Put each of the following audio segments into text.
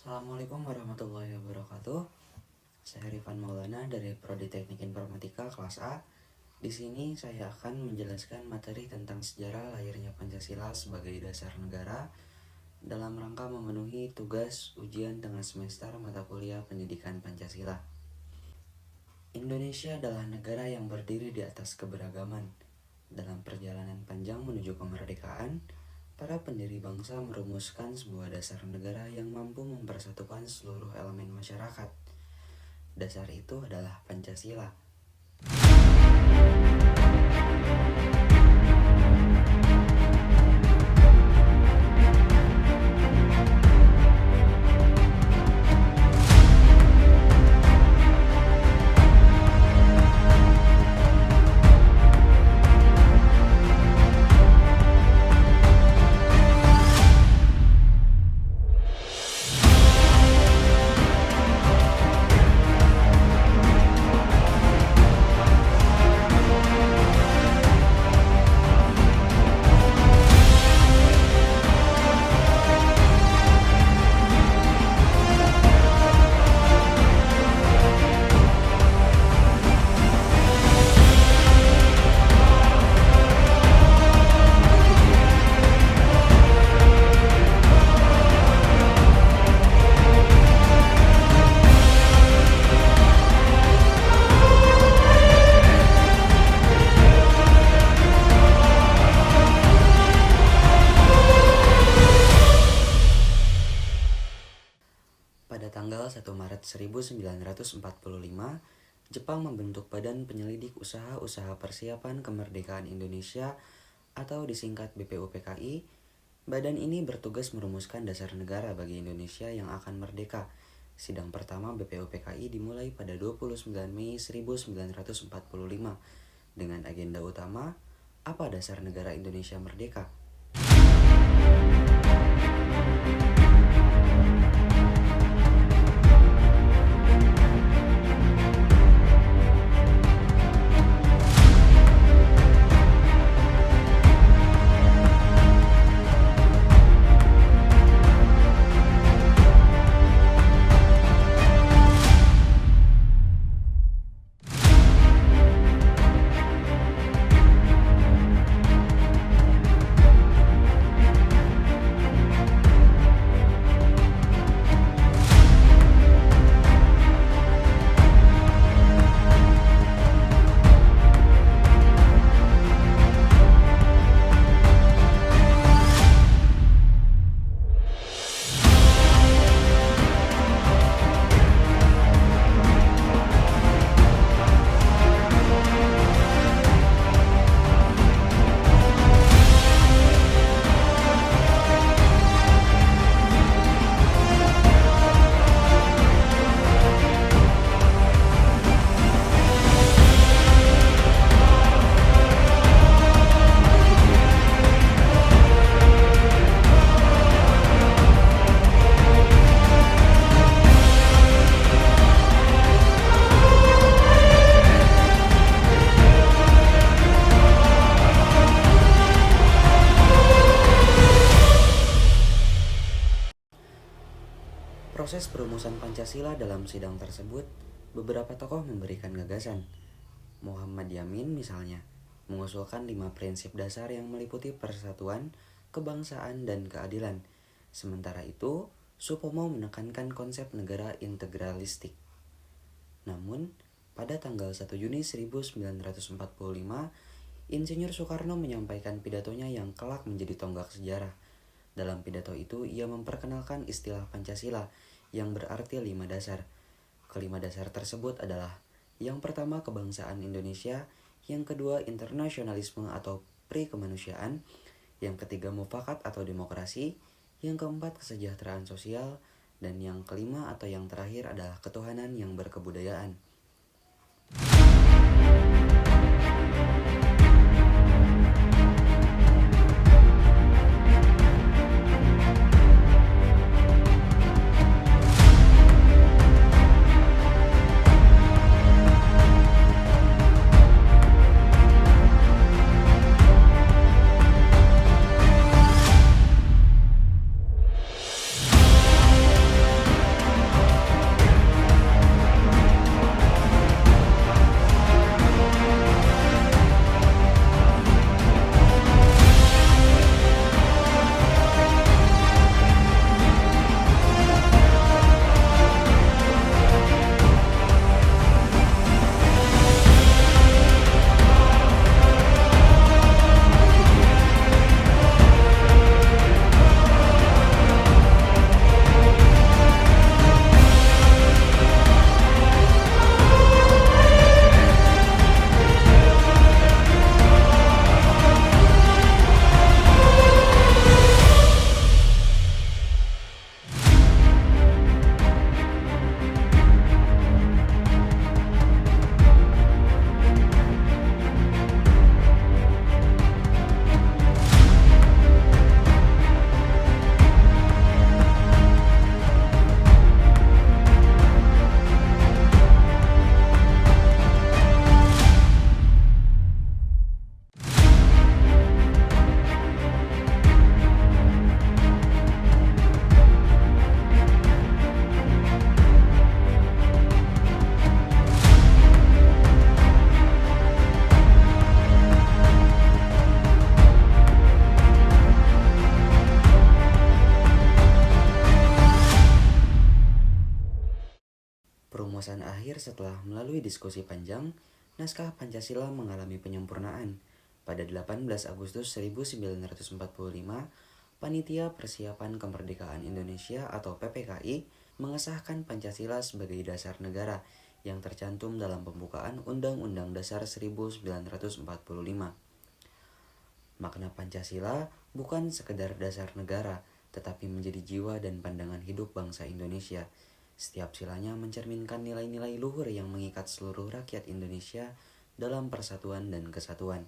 Assalamualaikum warahmatullahi wabarakatuh. Saya Rifan Maulana dari Prodi Teknik Informatika kelas A. Di sini saya akan menjelaskan materi tentang sejarah lahirnya Pancasila sebagai dasar negara dalam rangka memenuhi tugas ujian tengah semester mata kuliah Pendidikan Pancasila. Indonesia adalah negara yang berdiri di atas keberagaman. Dalam perjalanan panjang menuju kemerdekaan, para pendiri bangsa merumuskan sebuah dasar negara yang mampu mempersatukan seluruh elemen masyarakat. Dasar itu adalah Pancasila. Pada tanggal 1 Maret 1945, Jepang membentuk Badan Penyelidik Usaha-Usaha Persiapan Kemerdekaan Indonesia atau disingkat BPUPKI. Badan ini bertugas merumuskan dasar negara bagi Indonesia yang akan merdeka. Sidang pertama BPUPKI dimulai pada 29 Mei 1945 dengan agenda utama apa dasar negara Indonesia merdeka. Proses perumusan Pancasila dalam sidang tersebut, beberapa tokoh memberikan gagasan. Muhammad Yamin misalnya, mengusulkan 5 prinsip dasar yang meliputi persatuan, kebangsaan, dan keadilan. Sementara itu, Supomo menekankan konsep negara integralistik. Namun, pada tanggal 1 Juni 1945, Insinyur Soekarno menyampaikan pidatonya yang kelak menjadi tonggak sejarah. Dalam pidato itu, ia memperkenalkan istilah Pancasila yang berarti 5 dasar. Kelima dasar tersebut adalah: yang pertama, kebangsaan Indonesia; yang kedua, internasionalisme atau pri-kemanusiaan; yang ketiga, mufakat atau demokrasi; yang keempat, kesejahteraan sosial; dan yang kelima atau yang terakhir adalah ketuhanan yang berkebudayaan. rumusan akhir setelah melalui diskusi panjang, naskah Pancasila mengalami penyempurnaan. Pada 18 Agustus 1945, Panitia Persiapan Kemerdekaan Indonesia atau PPKI mengesahkan Pancasila sebagai dasar negara yang tercantum dalam pembukaan Undang-Undang Dasar 1945. Makna Pancasila bukan sekedar dasar negara, tetapi menjadi jiwa dan pandangan hidup bangsa Indonesia. Setiap silanya mencerminkan nilai-nilai luhur yang mengikat seluruh rakyat Indonesia dalam persatuan dan kesatuan.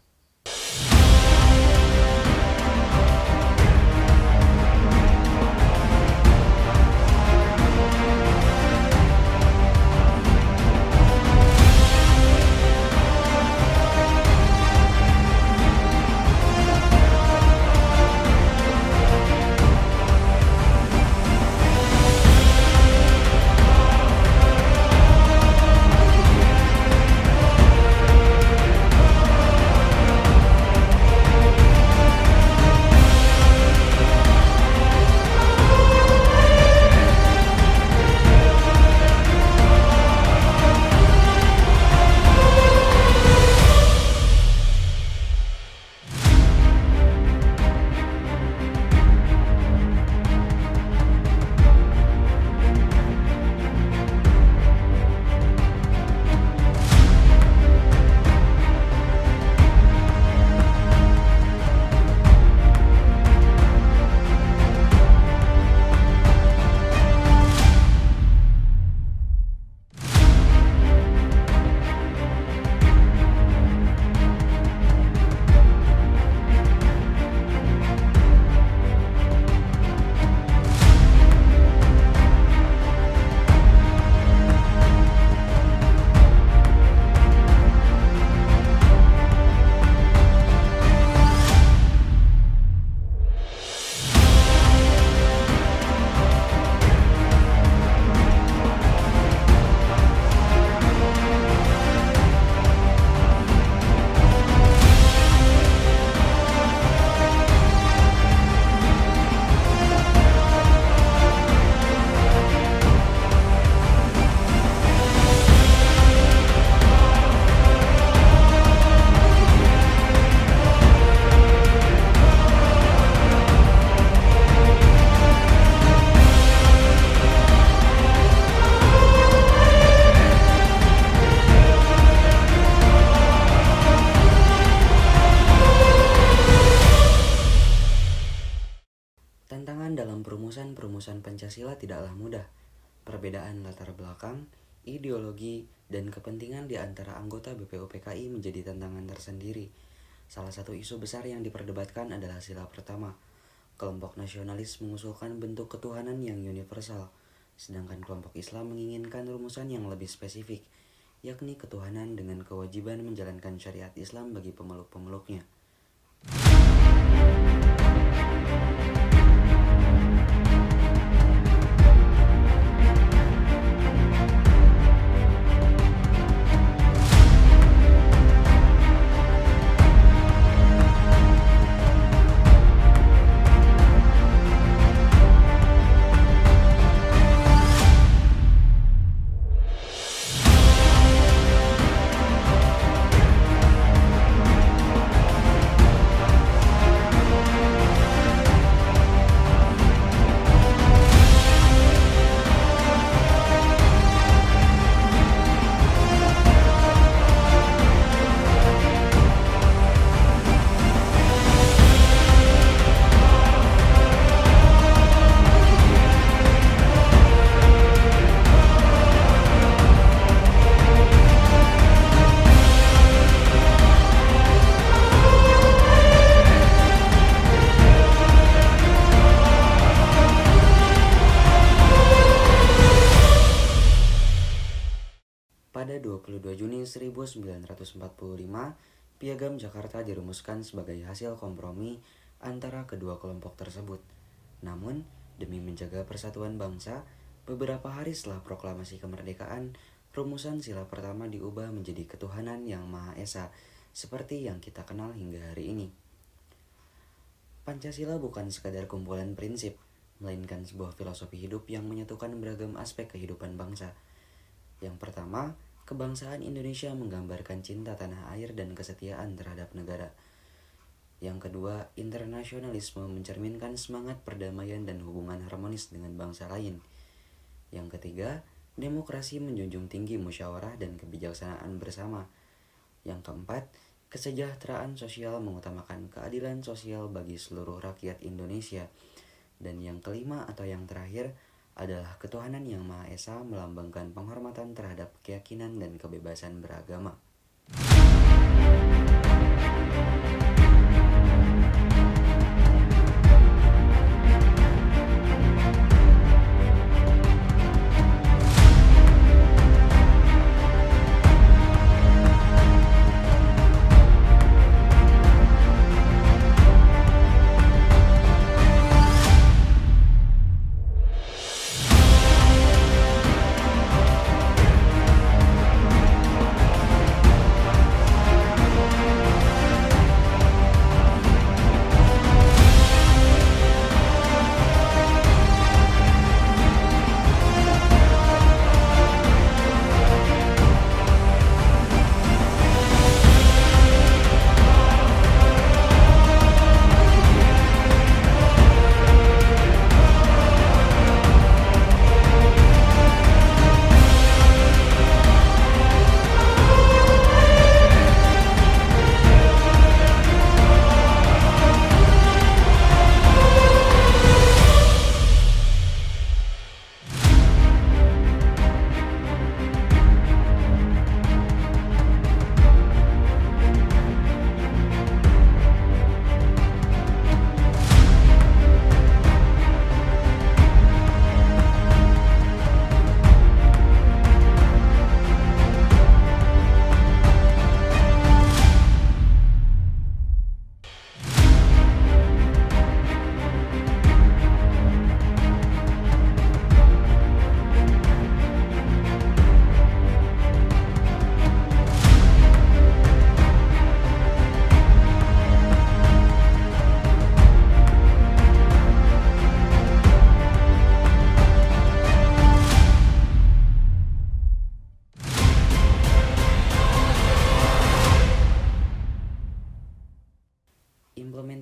Tantangan dalam perumusan Pancasila tidaklah mudah. Perbedaan latar belakang, ideologi, dan kepentingan di antara anggota BPUPKI menjadi tantangan tersendiri. Salah satu isu besar yang diperdebatkan adalah sila pertama. Kelompok nasionalis mengusulkan bentuk ketuhanan yang universal, sedangkan kelompok Islam menginginkan rumusan yang lebih spesifik, yakni ketuhanan dengan kewajiban menjalankan syariat Islam bagi pemeluk-pemeluknya. Pada 22 Juni 1945, Piagam Jakarta dirumuskan sebagai hasil kompromi antara kedua kelompok tersebut. Namun, demi menjaga persatuan bangsa, beberapa hari setelah proklamasi kemerdekaan, rumusan sila pertama diubah menjadi ketuhanan yang Maha Esa, seperti yang kita kenal hingga hari ini. Pancasila bukan sekadar kumpulan prinsip, melainkan sebuah filosofi hidup yang menyatukan beragam aspek kehidupan bangsa. Yang pertama, kebangsaan Indonesia menggambarkan cinta tanah air dan kesetiaan terhadap negara. Yang kedua, internasionalisme mencerminkan semangat perdamaian dan hubungan harmonis dengan bangsa lain. Yang ketiga, demokrasi menjunjung tinggi musyawarah dan kebijaksanaan bersama. Yang keempat, kesejahteraan sosial mengutamakan keadilan sosial bagi seluruh rakyat Indonesia. Dan yang kelima atau yang terakhir adalah ketuhanan yang Maha Esa melambangkan penghormatan terhadap keyakinan dan kebebasan beragama.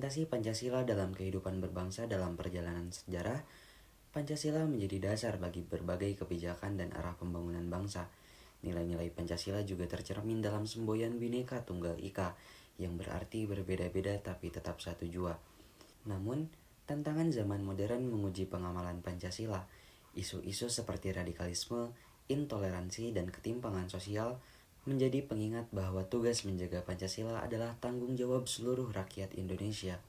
Implementasi Pancasila dalam kehidupan berbangsa dalam perjalanan sejarah, Pancasila menjadi dasar bagi berbagai kebijakan dan arah pembangunan bangsa. Nilai-nilai Pancasila juga tercermin dalam semboyan Bhinneka Tunggal Ika, yang berarti berbeda-beda tapi tetap satu jua. Namun, tantangan zaman modern menguji pengamalan Pancasila. Isu-isu seperti radikalisme, intoleransi, dan ketimpangan sosial menjadi pengingat bahwa tugas menjaga Pancasila adalah tanggung jawab seluruh rakyat Indonesia.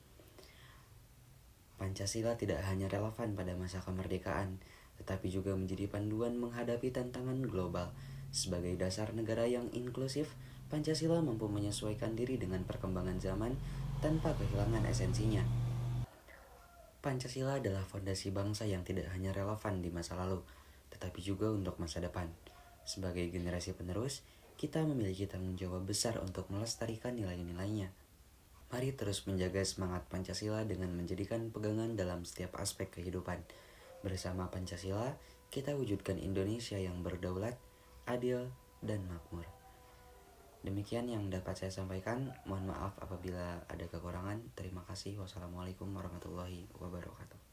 Pancasila tidak hanya relevan pada masa kemerdekaan, tetapi juga menjadi panduan menghadapi tantangan global. Sebagai dasar negara yang inklusif, Pancasila mampu menyesuaikan diri dengan perkembangan zaman tanpa kehilangan esensinya. Pancasila adalah fondasi bangsa yang tidak hanya relevan di masa lalu, tetapi juga untuk masa depan. Sebagai generasi penerus, kita memiliki tanggung jawab besar untuk melestarikan nilai-nilainya. Mari terus menjaga semangat Pancasila dengan menjadikan pegangan dalam setiap aspek kehidupan. Bersama Pancasila, kita wujudkan Indonesia yang berdaulat, adil, dan makmur. Demikian yang dapat saya sampaikan. Mohon maaf apabila ada kekurangan. Terima kasih. Wassalamualaikum warahmatullahi wabarakatuh.